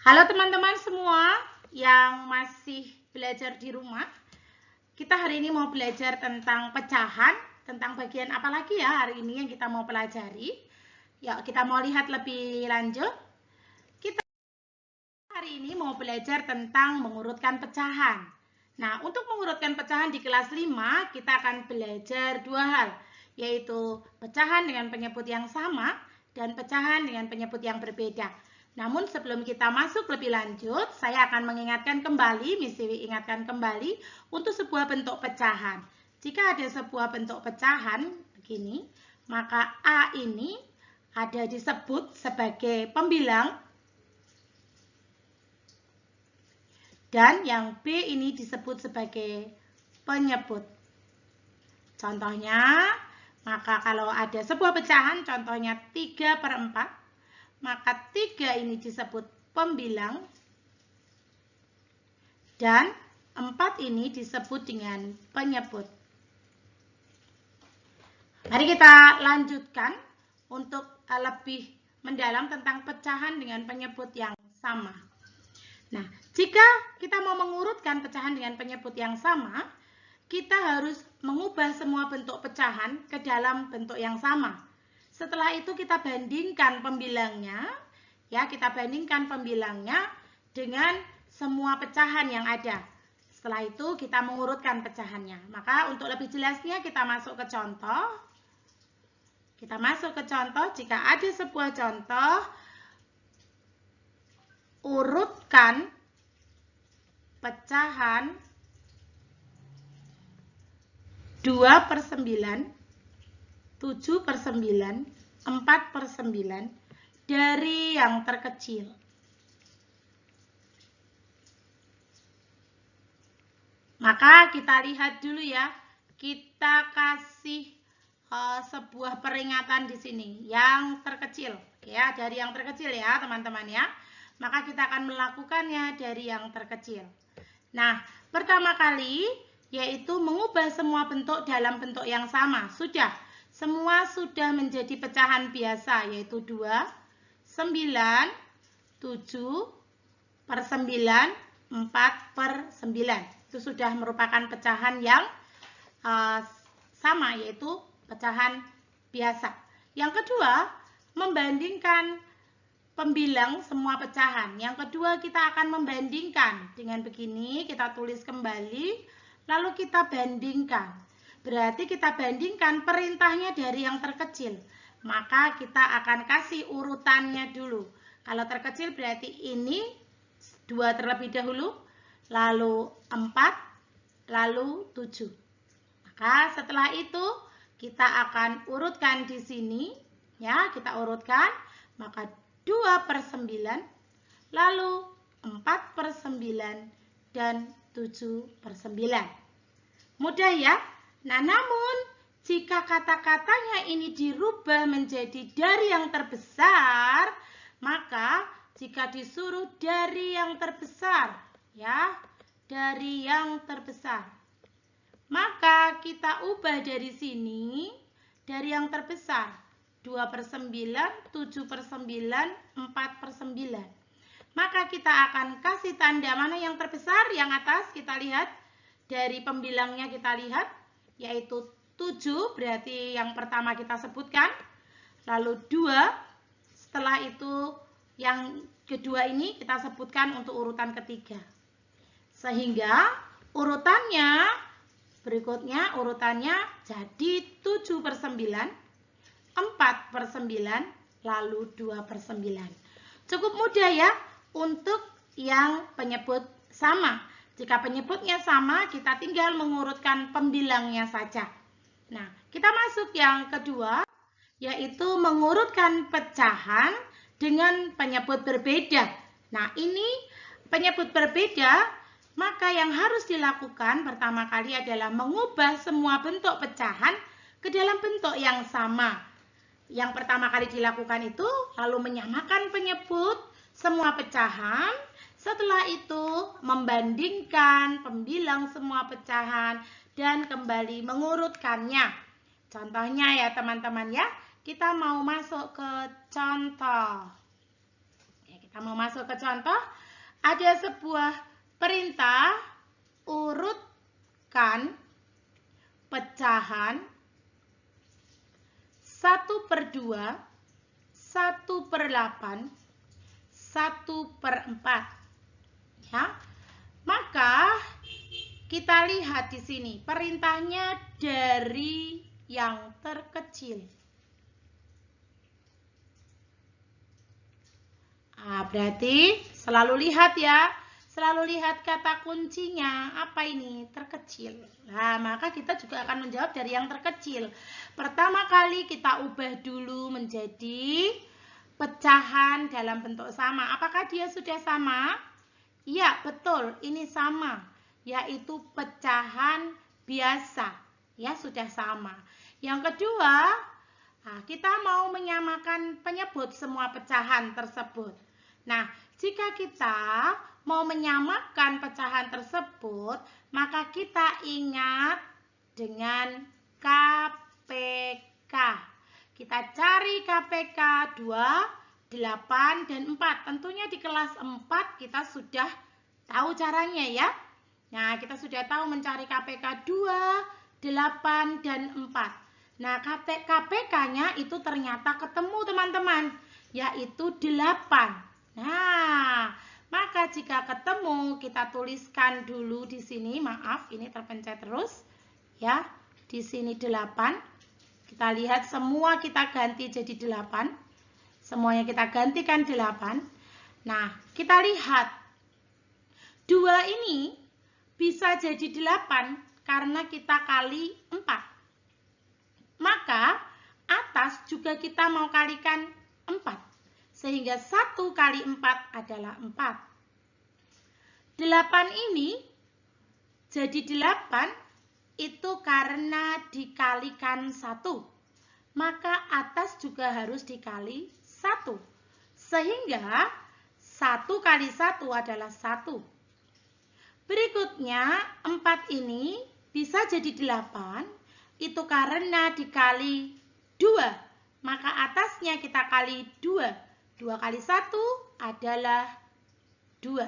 Halo teman-teman semua yang masih belajar di rumah. Kita hari ini mau belajar tentang pecahan, tentang bagian apa lagi ya hari ini yang kita mau pelajari. Yuk kita mau lihat lebih lanjut. Kita hari ini mau belajar tentang mengurutkan pecahan. Nah, untuk mengurutkan pecahan di kelas 5, kita akan belajar dua hal, yaitu pecahan dengan penyebut yang sama dan pecahan dengan penyebut yang berbeda. Namun sebelum kita masuk lebih lanjut, saya akan mengingatkan kembali, Miss Dewi ingatkan kembali untuk sebuah bentuk pecahan. Jika ada sebuah bentuk pecahan begini, maka A ini ada disebut sebagai pembilang dan yang B ini disebut sebagai penyebut. Contohnya, maka kalau ada sebuah pecahan, contohnya 3/4, maka 3 ini disebut pembilang dan 4 ini disebut dengan penyebut. Mari kita lanjutkan untuk lebih mendalam tentang pecahan dengan penyebut yang sama. Nah, jika kita mau mengurutkan pecahan dengan penyebut yang sama, kita harus mengubah semua bentuk pecahan ke dalam bentuk yang sama. Setelah itu kita bandingkan pembilangnya, ya kita bandingkan pembilangnya dengan semua pecahan yang ada. Setelah itu kita mengurutkan pecahannya. Maka untuk lebih jelasnya kita masuk ke contoh. Kita masuk ke contoh, jika ada sebuah contoh, urutkan pecahan 2/9, 7/9, 4/9 dari yang terkecil. Maka kita lihat dulu ya, kita kasih sebuah peringatan di sini, yang terkecil ya, dari yang terkecil ya teman-teman ya. Maka kita akan melakukannya dari yang terkecil. Nah, pertama kali yaitu mengubah semua bentuk dalam bentuk yang sama. Semua sudah menjadi pecahan biasa, yaitu 2, 9, 7/9, 4/9. Itu sudah merupakan pecahan yang sama, yaitu pecahan biasa. Yang kedua, membandingkan pembilang semua pecahan. Yang kedua, kita akan membandingkan dengan begini, kita tulis kembali, lalu kita bandingkan. Berarti kita bandingkan perintahnya dari yang terkecil. Maka kita akan kasih urutannya dulu. Kalau terkecil berarti ini 2 terlebih dahulu, lalu 4, lalu 7. Maka setelah itu kita akan urutkan di sini, ya, kita urutkan, maka 2/9, lalu 4/9, dan 7/9. Mudah ya? Nah, namun jika kata-katanya ini dirubah menjadi dari yang terbesar, maka jika disuruh dari yang terbesar, ya, dari yang terbesar, maka kita ubah dari sini, dari yang terbesar, 2/9, 7/9, 4/9. Maka kita akan kasih tanda mana yang terbesar, yang atas kita lihat, dari pembilangnya kita lihat, yaitu 7, berarti yang pertama kita sebutkan, lalu 2, setelah itu yang kedua ini kita sebutkan untuk urutan ketiga. Sehingga urutannya, berikutnya urutannya jadi 7/9, 4/9, lalu 2/9. Cukup mudah ya untuk yang penyebut sama. Jika penyebutnya sama, kita tinggal mengurutkan pembilangnya saja. Nah, kita masuk yang kedua, yaitu mengurutkan pecahan dengan penyebut berbeda. Nah, ini penyebut berbeda. Maka yang harus dilakukan pertama kali adalah mengubah semua bentuk pecahan ke dalam bentuk yang sama. Yang pertama kali dilakukan itu lalu menyamakan penyebut semua pecahan. Setelah itu membandingkan pembilang semua pecahan dan kembali mengurutkannya. Contohnya ya teman-teman ya, kita mau masuk ke contoh. Kita mau masuk ke contoh. Ada sebuah perintah, urutkan pecahan 1/2, 1/8, 1/4. Ya. Maka kita lihat di sini perintahnya dari yang terkecil. Berarti selalu lihat ya. Selalu lihat kata kuncinya. Apa ini? Terkecil. Nah, maka kita juga akan menjawab dari yang terkecil. Pertama kali kita ubah dulu menjadi pecahan dalam bentuk sama. Apakah dia sudah sama? Iya, betul. Ini sama. Yaitu pecahan biasa. Ya, sudah sama. Yang kedua, kita mau menyamakan penyebut semua pecahan tersebut. Nah, jika kita mau menyamakan pecahan tersebut, maka kita ingat dengan KPK. Kita cari KPK 2, 8, dan 4. Tentunya di kelas 4 kita sudah tahu caranya ya. Nah, kita sudah tahu mencari KPK 2, 8, dan 4. Nah, KPK-nya itu ternyata ketemu teman-teman, yaitu 8. Nah, maka jika ketemu kita tuliskan dulu di sini. Maaf, ini terpencet terus. Ya, di sini 8. Kita lihat semua kita ganti jadi 8. Semuanya kita gantikan 8. Nah, kita lihat 2 ini bisa jadi 8 karena kita kali 4. Maka atas juga kita mau kalikan 4. Sehingga 1 kali 4 adalah 4. 8 ini jadi 8 itu karena dikalikan 1. Maka atas juga harus dikali 1. Sehingga 1 kali 1 adalah 1. Berikutnya 4 ini bisa jadi 8 itu karena dikali 2. Maka atasnya kita kali 2. 2 kali 1 adalah 2.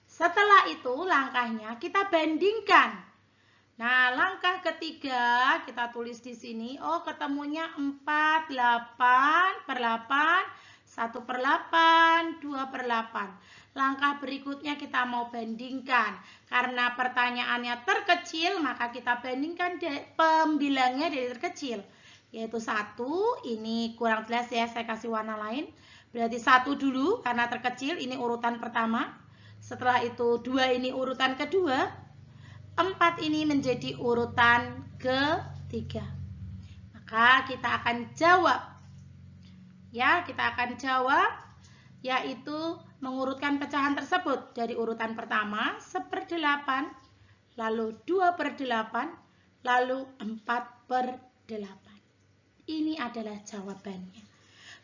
Setelah itu langkahnya kita bandingkan. Nah, langkah ketiga kita tulis di sini. Oh, ketemunya 4, 8/8, 1/8, 2/8. Langkah berikutnya kita mau bandingkan. Karena pertanyaannya terkecil, maka kita bandingkan pembilangnya dari terkecil. Yaitu 1, ini kurang jelas ya, saya kasih warna lain. Berarti 1 dulu karena terkecil, ini urutan pertama. Setelah itu 2 ini urutan kedua. 4 ini menjadi urutan ketiga. Maka kita akan jawab. Ya, kita akan jawab yaitu mengurutkan pecahan tersebut dari urutan pertama 1/8, lalu 2/8, lalu 4/8. Ini adalah jawabannya.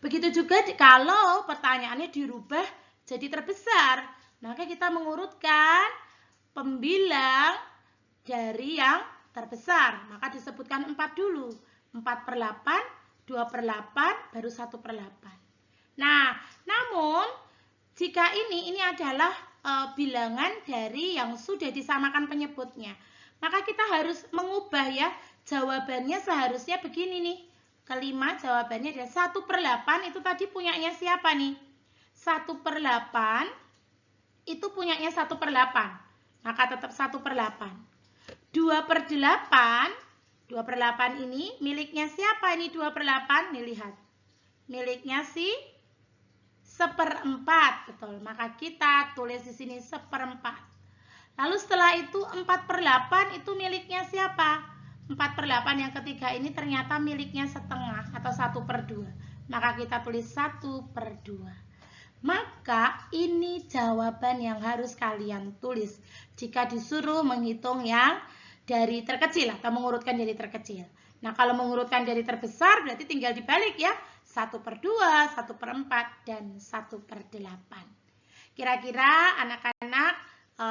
Begitu juga kalau pertanyaannya dirubah jadi terbesar, maka kita mengurutkan pembilang dari yang terbesar. Maka disebutkan 4 dulu. 4/8, 2/8, baru 1/8. Nah, namun jika ini adalah bilangan dari yang sudah disamakan penyebutnya, maka kita harus mengubah ya. Jawabannya seharusnya begini nih. Kelima jawabannya adalah 1/8 itu tadi punyanya siapa nih? 1/8 itu punyanya 1/8. Maka tetap 1/8. 2/8, 2/8 ini miliknya siapa ini 2/8? Nih lihat. Miliknya si 1/4, betul. Maka kita tulis di sini 1/4. Lalu setelah itu 4/8 itu miliknya siapa? 4/8 yang ketiga ini ternyata miliknya setengah atau 1/2. Maka kita tulis 1/2. Maka ini jawaban yang harus kalian tulis jika disuruh menghitung yang dari terkecil atau mengurutkan dari terkecil. Nah, kalau mengurutkan dari terbesar berarti tinggal dibalik ya. 1/2, 1/4, dan 1/8. Kira-kira anak-anak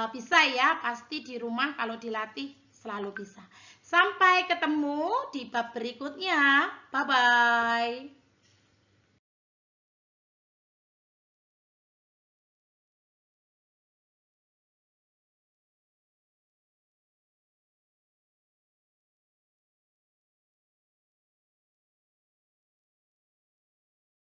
bisa ya, pasti di rumah kalau dilatih selalu bisa. Sampai ketemu di bab berikutnya. Bye-bye.